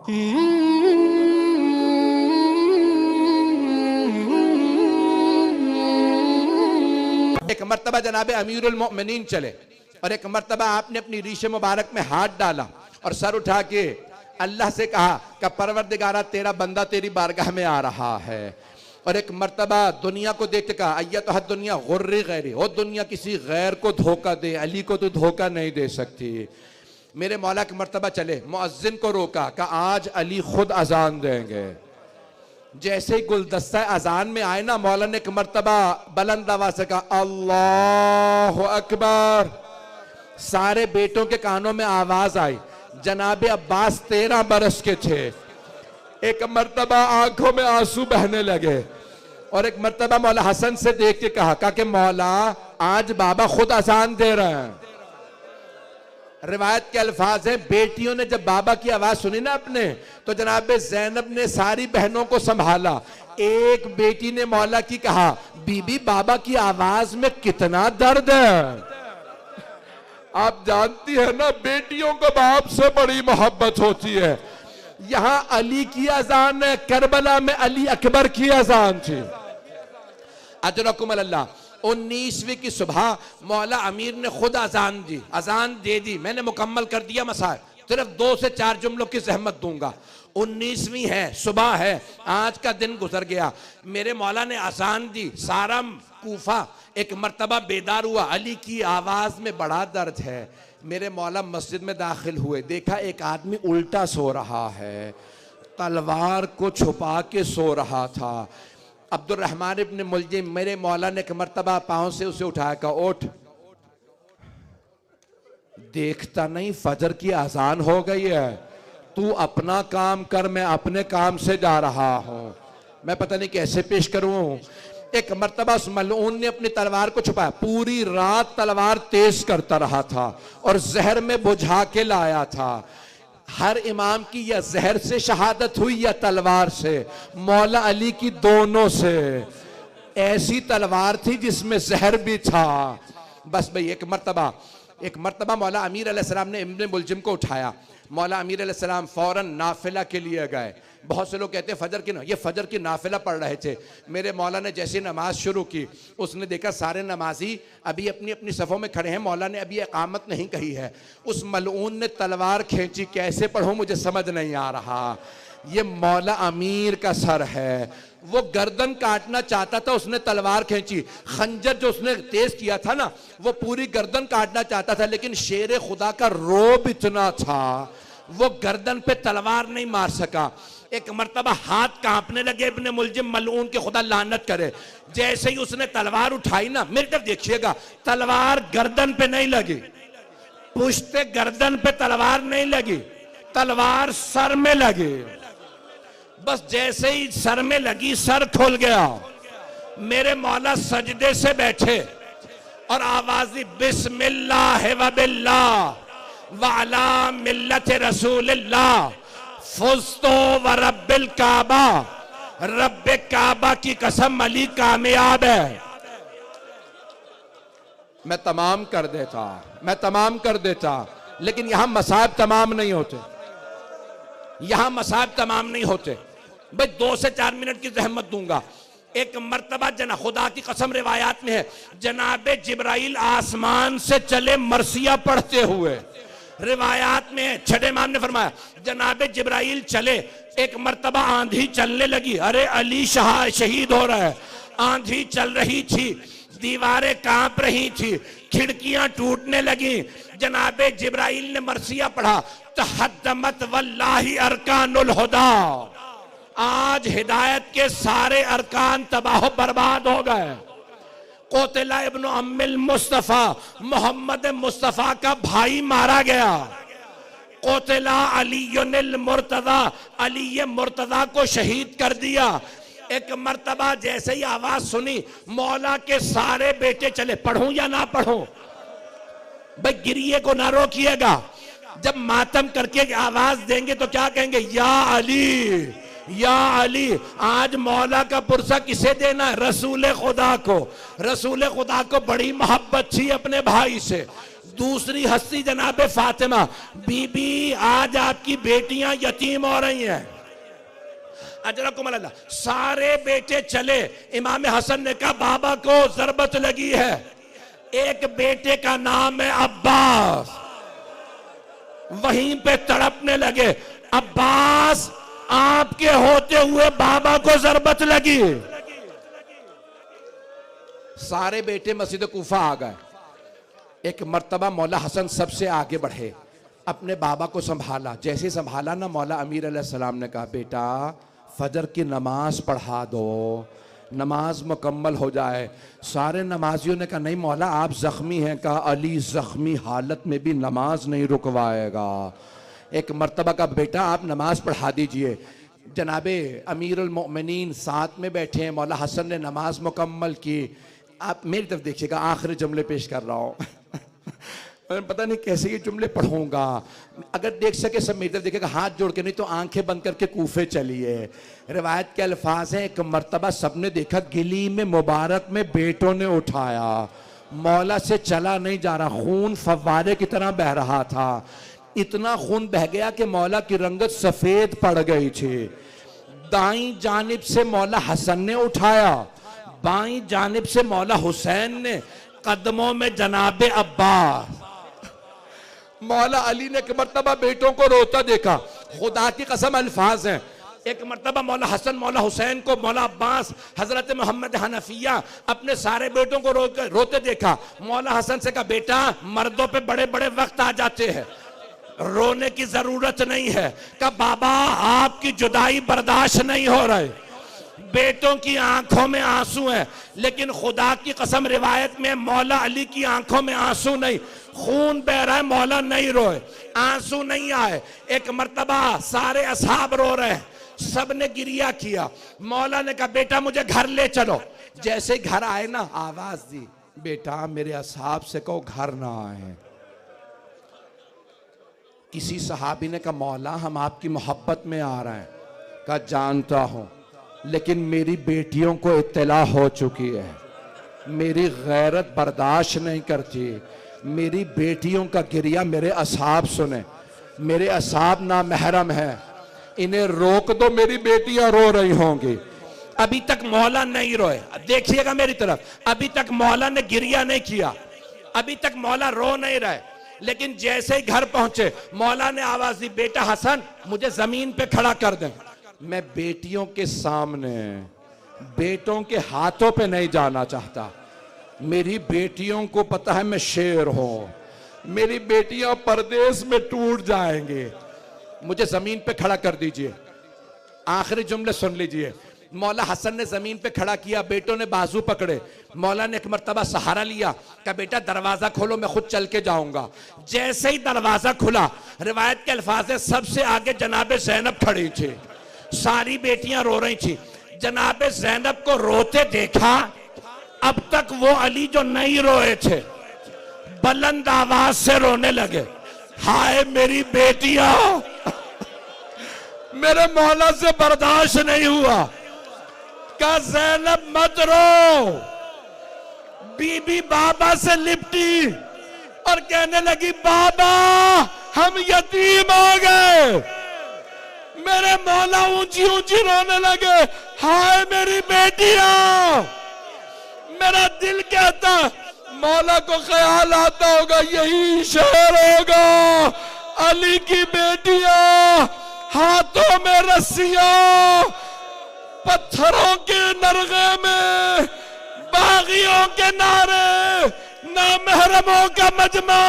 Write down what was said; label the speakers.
Speaker 1: ایک مرتبہ جناب امیر المؤمنین چلے اور ایک مرتبہ آپ نے اپنی ریش مبارک میں ہاتھ ڈالا اور سر اٹھا کے اللہ سے کہا کہ پروردگارہ تیرا بندہ تیری بارگاہ میں آ رہا ہے. اور ایک مرتبہ دنیا کو دیکھ کے کہا ایتھا الدنیا غری غیری، وہ دنیا کسی غیر کو دھوکہ دے، علی کو تو دھوکہ نہیں دے سکتی. میرے مولا کے مرتبہ چلے، مؤذن کو روکا کہ آج علی خود اذان دیں گے. جیسے ہی گلدستہ اذان میں آئے نا، مولا نے ایک مرتبہ بلند آواز سے کہا اللہ اکبر. سارے بیٹوں کے کانوں میں آواز آئی. جناب عباس 13 برس کے تھے. ایک مرتبہ آنکھوں میں آنسو بہنے لگے اور ایک مرتبہ مولا حسن سے دیکھ کے کہا کہ مولا آج بابا خود اذان دے رہے ہیں. روایت کے الفاظ ہیں، بیٹیوں نے جب بابا کی آواز سنی نا اپنے، تو جناب زینب نے ساری بہنوں کو سنبھالا. ایک بیٹی نے مولا کی کہا بی بی بابا کی آواز میں کتنا درد ہے. آپ جانتی ہیں نا بیٹیوں کو باپ سے بڑی محبت ہوتی ہے. یہاں علی کی اذان ہے، کربلا میں علی اکبر کی اذان تھی. اجرکم اللہ. 19ویں کی صبح مولا امیر نے خود اذان دے دی. میں نے مکمل کر دیا مسائل، صرف 2 سے 4 جملوں کی زحمت دوں گا. 19ویں ہے، صبح ہے، آج کا دن گزر گیا. میرے مولا نے اذان دی. سارا کوفہ ایک مرتبہ بیدار ہوا. علی کی آواز میں بڑا درد ہے. میرے مولا مسجد میں داخل ہوئے، دیکھا ایک آدمی الٹا سو رہا ہے، تلوار کو چھپا کے سو رہا تھا. عبد الرحمن ابن ملجم، میرے مولا نے ایک مرتبہ پاؤں سے اسے اٹھایا، کہا اٹھ، دیکھتا نہیں فجر کی اذان ہو گئی ہے، تو اپنا کام کر، میں اپنے کام سے جا رہا ہوں. میں پتہ نہیں کیسے پیش کروں. ایک مرتبہ اس ملعون نے اپنی تلوار کو چھپایا، پوری رات تلوار تیز کرتا رہا تھا اور زہر میں بجھا کے لایا تھا. ہر امام کی یا زہر سے شہادت ہوئی یا تلوار سے. مولا علی کی دونوں سے. ایسی تلوار تھی جس میں زہر بھی تھا. بس بھئی ایک مرتبہ مولا امیر علیہ السلام نے ابن ملجم کو اٹھایا. مولا امیر علیہ السلام فوراً نافلہ کے لیے گئے. بہت سے لوگ کہتے ہیں یہ فجر کی نافلہ پڑھ رہے تھے. میرے مولا نے جیسے نماز شروع کی، اس نے دیکھا سارے نمازی ابھی اپنی اپنی صفوں میں کھڑے ہیں، مولا نے ابھی اقامت نہیں کہی ہے. اس ملعون نے تلوار کھینچی. کیسے پڑھوں مجھے سمجھ نہیں آ رہا. یہ مولا امیر کا سر ہے. وہ گردن کاٹنا چاہتا تھا، اس نے تلوار کھینچی. خنجر جو اس نے تیز کیا تھا نا، وہ پوری گردن کاٹنا چاہتا تھا، لیکن شیر خدا کا روب اتنا تھا وہ گردن پہ تلوار نہیں مار سکا. ایک مرتبہ ہاتھ کانپنے لگے. ابن ملجم ملعون کے خدا لعنت کرے، جیسے ہی اس نے تلوار اٹھائی نا، میری طرف دیکھیے گا، تلوار گردن پہ نہیں لگی، پشت گردن پہ تلوار نہیں لگی، تلوار سر میں لگی. بس جیسے ہی سر میں لگی سر کھل گیا. میرے مولا سجدے سے بیٹھے اور آوازی بسم اللہ و باللہ وعلا ملت رسول اللہ فزتو و رب الکعبہ، رب کعبہ کی قسم علی کامیاب ہے. میں تمام کر دیتا لیکن یہاں مصائب تمام نہیں ہوتے. بھئی 2 سے 4 منٹ کی زحمت دوں گا. ایک مرتبہ خدا کی قسم روایات میں ہے، جناب جبرائیل آسمان سے چلے مرثیہ پڑھتے ہوئے. روایات میں چھٹے امام نے فرمایا جناب جبرائیل چلے. ایک مرتبہ آندھی چلنے لگی. ارے علی شہید ہو رہا ہے. آندھی چل رہی تھی، دیواریں کانپ رہی تھی، کھڑکیاں ٹوٹنے لگیں. جناب جبرائیل نے مرثیہ پڑھا، تحدمت واللہ ارکان الہدا. آج ہدایت کے سارے ارکان تباہ و برباد ہو گئے. قتل ابن ام المصطفیٰ، محمد مصطفیٰ کا بھائی مارا گیا. قتل علی المرتضی، علی مرتضی کو شہید کر دیا. ایک مرتبہ جیسے ہی آواز سنی، مولا کے سارے بیٹے چلے. پڑھوں یا نہ پڑھوں؟ بھئی گریے کو نہ روکیے گا. جب ماتم کر کے آواز دیں گے تو کیا کہیں گے؟ یا علی یا علی. آج مولا کا پرسہ کسے دینا ہے؟ رسول خدا کو. رسول خدا کو بڑی محبت تھی اپنے بھائی سے. دوسری ہستی جناب فاطمہ، بی بی آج آپ کی بیٹیاں یتیم ہو رہی ہیں، اجرکم اللہ، سارے بیٹے چلے، امام حسن نے کہا بابا کو ضربت لگی ہے، ایک بیٹے کا نام ہے عباس، وہیں پہ تڑپنے لگے، عباس آپ کے ہوتے ہوئے بابا کو ضربت لگی۔ سارے بیٹے مسجد کوفہ آ گئے، ایک مرتبہ مولا حسن سب سے آگے بڑھے، اپنے بابا کو سنبھالا، جیسے سنبھالا نا مولا امیر علیہ السلام نے کہا بیٹا فجر کی نماز پڑھا دو، نماز مکمل ہو جائے۔ سارے نمازیوں نے کہا نہیں مولا آپ زخمی ہیں، کہا علی زخمی حالت میں بھی نماز نہیں رکوائے گا۔ ایک مرتبہ کا بیٹا آپ نماز پڑھا دیجئے، جناب امیر المؤمنین ساتھ میں بیٹھے ہیں، مولا حسن نے نماز مکمل کی۔ آپ میری طرف دیکھیے گا، آخری جملے پیش کر رہا ہوں پتہ نہیں کیسے یہ جملے پڑھوں گا، اگر دیکھ سکے سب میری طرف دیکھے گا، ہاتھ جوڑ کے، نہیں تو آنکھیں بند کر کے کوفے چلیے۔ روایت کے الفاظ ہیں، ایک مرتبہ سب نے دیکھا گلی میں مبارک میں بیٹوں نے اٹھایا، مولا سے چلا نہیں جا رہا، خون فوارے کی طرح بہ رہا تھا، اتنا خون بہ گیا کہ مولا کی رنگت سفید پڑ گئی تھی۔ دائیں جانب سے مولا حسن نے اٹھایا، بائیں جانب سے مولا حسین نے، قدموں میں جناب عباس۔ مولا علی نے ایک مرتبہ بیٹوں کو روتا دیکھا، خدا کی قسم الفاظ ہیں، ایک مرتبہ مولا حسن مولا حسین کو مولا عباس حضرت محمد حنفیہ اپنے سارے بیٹوں کو روتے دیکھا، مولا حسن سے کہا بیٹا مردوں پہ بڑے بڑے وقت آ جاتے ہیں، رونے کی ضرورت نہیں ہے۔ کہا بابا آپ کی جدائی برداشت نہیں ہو رہے، بیٹوں کی آنکھوں میں آنسو ہیں، لیکن خدا کی قسم روایت میں مولا علی کی آنکھوں میں آنسو نہیں، خون بہ رہا ہے، مولا نہیں روئے، آنسو نہیں آئے۔ ایک مرتبہ سارے اصحاب رو رہے ہیں، سب نے گریہ کیا، مولا نے کہا بیٹا مجھے گھر لے چلو، جیسے گھر آئے نا آواز دی بیٹا میرے اصحاب سے کہو گھر نہ آئے۔ کسی صحابی نے کہا مولا ہم آپ کی محبت میں آ رہے ہیں، کہا جانتا ہوں لیکن میری بیٹیوں کو اطلاع ہو چکی ہے، میری غیرت برداشت نہیں کرتی، میری بیٹیوں کا گریہ میرے اصحاب سنیں، میرے اصحاب نامحرم ہیں، انہیں روک دو میری بیٹیاں رو رہی ہوں گی۔ ابھی تک مولا نہیں روئے، دیکھیے گا میری طرف، ابھی تک مولا نے گریہ نہیں کیا، ابھی تک مولا رو نہیں رہے، لیکن جیسے ہی گھر پہنچے مولا نے آواز دی بیٹا حسن مجھے زمین پہ کھڑا کر دیں، میں بیٹیوں کے سامنے بیٹوں کے ہاتھوں پہ نہیں جانا چاہتا، میری بیٹیوں کو پتہ ہے میں شیر ہوں، میری بیٹیاں پردیس میں ٹوٹ جائیں گے، مجھے زمین پہ کھڑا کر دیجئے۔ آخری جملے سن لیجئے، مولا حسن نے زمین پہ کھڑا کیا، بیٹوں نے بازو پکڑے، مولا نے ایک مرتبہ سہارا لیا، کہا بیٹا دروازہ کھولو میں خود چل کے جاؤں گا۔ جیسے ہی دروازہ کھلا، روایت کے الفاظ ہے سب سے آگے جناب زینب کھڑی تھی، ساری بیٹیاں رو رہی تھی، جناب زینب کو روتے دیکھا، اب تک وہ علی جو نہیں روئے تھے بلند آواز سے رونے لگے، ہائے میری بیٹیاں، میرے مولا سے برداشت نہیں ہوا، کہا زینب مت رو، بی بی بابا سے لپٹی اور کہنے لگی بابا ہم یتیم ہو گئے، میرے مولا اونچی اونچی رونے لگے، ہائے میری بیٹیاں۔ میرا دل کہتا مولا کو خیال آتا ہوگا یہی شہر ہوگا، علی کی بیٹیاں ہاتھوں میں رسیاں، پتھروں کے نرغے میں باغیوں کے نعرے، نامحرموں کا مجمع،